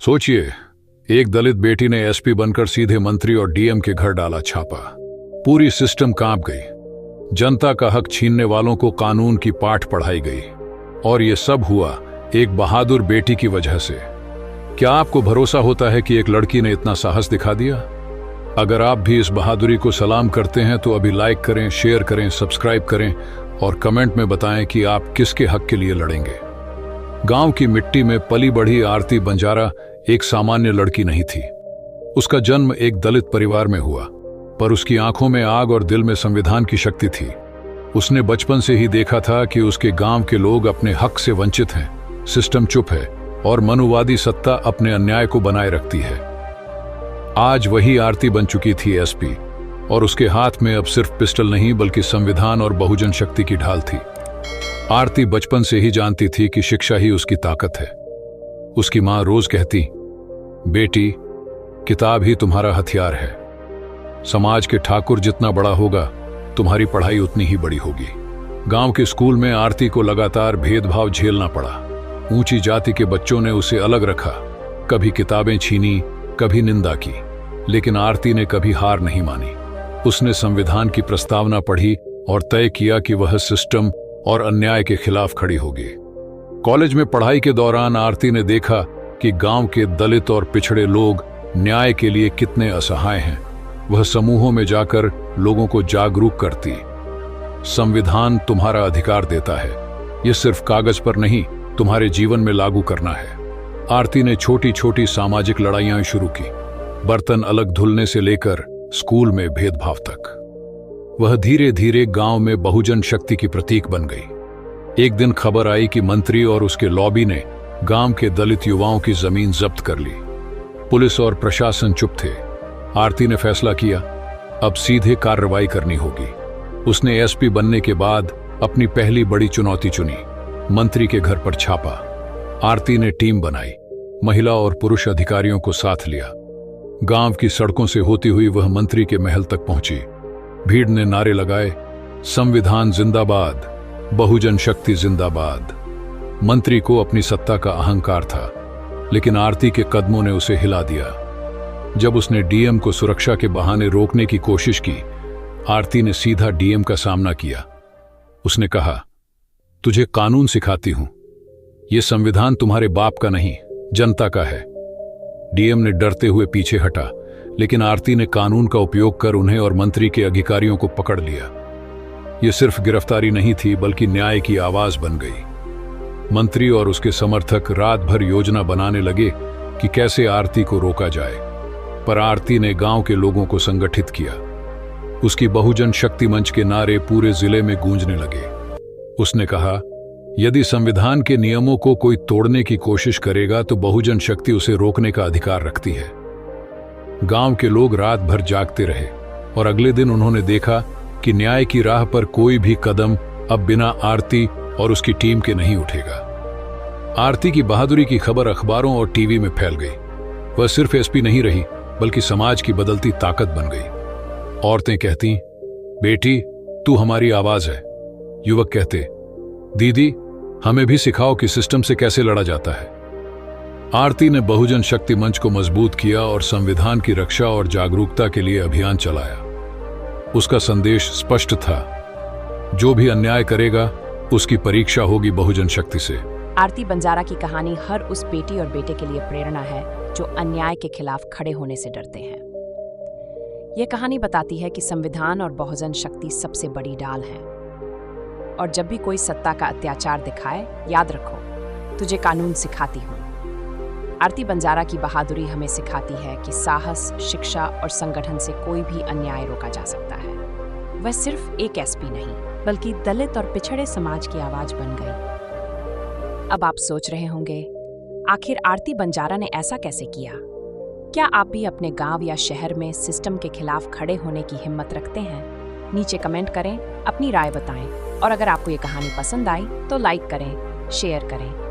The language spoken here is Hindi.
सोचिए, एक दलित बेटी ने एसपी बनकर सीधे मंत्री और डीएम के घर डाला छापा। पूरी सिस्टम कांप गई। जनता का हक छीनने वालों को कानून की पाठ पढ़ाई गई। और ये सब हुआ एक बहादुर बेटी की वजह से। क्या आपको भरोसा होता है कि एक लड़की ने इतना साहस दिखा दिया? अगर आप भी इस बहादुरी को सलाम करते हैं तो अभी लाइक करें, शेयर करें, सब्सक्राइब करें और कमेंट में बताएं कि आप किसके हक के लिए लड़ेंगे। गांव की मिट्टी में पली बढ़ी आरती बंजारा एक सामान्य लड़की नहीं थी। उसका जन्म एक दलित परिवार में हुआ, पर उसकी आंखों में आग और दिल में संविधान की शक्ति थी। उसने बचपन से ही देखा था कि उसके गांव के लोग अपने हक से वंचित हैं, सिस्टम चुप है और मनुवादी सत्ता अपने अन्याय को बनाए रखती है। आज वही आरती बन चुकी थी एसपी, और उसके हाथ में अब सिर्फ पिस्टल नहीं बल्कि संविधान और बहुजन शक्ति की ढाल थी। आरती बचपन से ही जानती थी कि शिक्षा ही उसकी ताकत है। उसकी मां रोज कहती, बेटी, किताब ही तुम्हारा हथियार है। समाज के ठाकुर जितना बड़ा होगा, तुम्हारी पढ़ाई उतनी ही बड़ी होगी। गांव के स्कूल में आरती को लगातार भेदभाव झेलना पड़ा। ऊंची जाति के बच्चों ने उसे अलग रखा, कभी किताबें छीनी, कभी निंदा की, लेकिन आरती ने कभी हार नहीं मानी। उसने संविधान की प्रस्तावना पढ़ी और तय किया कि वह सिस्टम और अन्याय के खिलाफ खड़ी होगी। कॉलेज में पढ़ाई के दौरान आरती ने देखा कि गांव के दलित और पिछड़े लोग न्याय के लिए कितने असहाय हैं। वह समूहों में जाकर लोगों को जागरूक करती। संविधान तुम्हारा अधिकार देता है, यह सिर्फ कागज पर नहीं, तुम्हारे जीवन में लागू करना है। आरती ने छोटी छोटी सामाजिक लड़ाइयां शुरू की, बर्तन अलग धुलने से लेकर स्कूल में भेदभाव तक। वह धीरे धीरे गांव में बहुजन शक्ति की प्रतीक बन गई। एक दिन खबर आई कि मंत्री और उसके लॉबी ने गांव के दलित युवाओं की जमीन जब्त कर ली। पुलिस और प्रशासन चुप थे। आरती ने फैसला किया, अब सीधे कार्रवाई करनी होगी। उसने एसपी बनने के बाद अपनी पहली बड़ी चुनौती चुनी, मंत्री के घर पर छापा। आरती ने टीम बनाई, महिला और पुरुष अधिकारियों को साथ लिया। गांव की सड़कों से होती हुई वह मंत्री के महल तक पहुंची। भीड़ ने नारे लगाए, संविधान जिंदाबाद, बहुजन शक्ति जिंदाबाद। मंत्री को अपनी सत्ता का अहंकार था, लेकिन आरती के कदमों ने उसे हिला दिया। जब उसने डीएम को सुरक्षा के बहाने रोकने की कोशिश की, आरती ने सीधा डीएम का सामना किया। उसने कहा, तुझे कानून सिखाती हूं, यह संविधान तुम्हारे बाप का नहीं, जनता का है। डीएम ने डरते हुए पीछे हटा, लेकिन आरती ने कानून का उपयोग कर उन्हें और मंत्री के अधिकारियों को पकड़ लिया। यह सिर्फ गिरफ्तारी नहीं थी बल्कि न्याय की आवाज बन गई। मंत्री और उसके समर्थक रात भर योजना बनाने लगे कि कैसे आरती को रोका जाए, पर आरती ने गांव के लोगों को संगठित किया। उसकी बहुजन शक्ति मंच के नारे पूरे जिले में गूंजने लगे। उसने कहा, यदि संविधान के नियमों को कोई तोड़ने की कोशिश करेगा तो बहुजन शक्ति उसे रोकने का अधिकार रखती है। गांव के लोग रात भर जागते रहे और अगले दिन उन्होंने देखा कि न्याय की राह पर कोई भी कदम अब बिना आरती और उसकी टीम के नहीं उठेगा। आरती की बहादुरी की खबर अखबारों और टीवी में फैल गई। वह सिर्फ एसपी नहीं रही बल्कि समाज की बदलती ताकत बन गई। औरतें कहती, बेटी, तू हमारी आवाज है। युवक कहते, दीदी, हमें भी सिखाओ कि सिस्टम से कैसे लड़ा जाता है। आरती ने बहुजन शक्ति मंच को मजबूत किया और संविधान की रक्षा और जागरूकता के लिए अभियान चलाया। उसका संदेश स्पष्ट था, जो भी अन्याय करेगा उसकी परीक्षा होगी बहुजन शक्ति से। आरती बंजारा की कहानी हर उस बेटी और बेटे के लिए प्रेरणा है जो अन्याय के खिलाफ खड़े होने से डरते हैं। यह कहानी बताती है कि संविधान और बहुजन शक्ति सबसे बड़ी डाल है, और जब भी कोई सत्ता का अत्याचार दिखाए, याद रखो, तुझे कानून सिखाती हूँ। आरती बंजारा की बहादुरी हमें सिखाती है कि साहस, शिक्षा और संगठन से कोई भी अन्याय रोका जा सकता है। वह सिर्फ एक एसपी नहीं बल्कि दलित और पिछड़े समाज की आवाज बन गई। अब आप सोच रहे होंगे, आखिर आरती बंजारा ने ऐसा कैसे किया? क्या आप भी अपने गांव या शहर में सिस्टम के खिलाफ खड़े होने की हिम्मत रखते हैं? नीचे कमेंट करें, अपनी राय बताएं, और अगर आपको ये कहानी पसंद आई तो लाइक करें, शेयर करें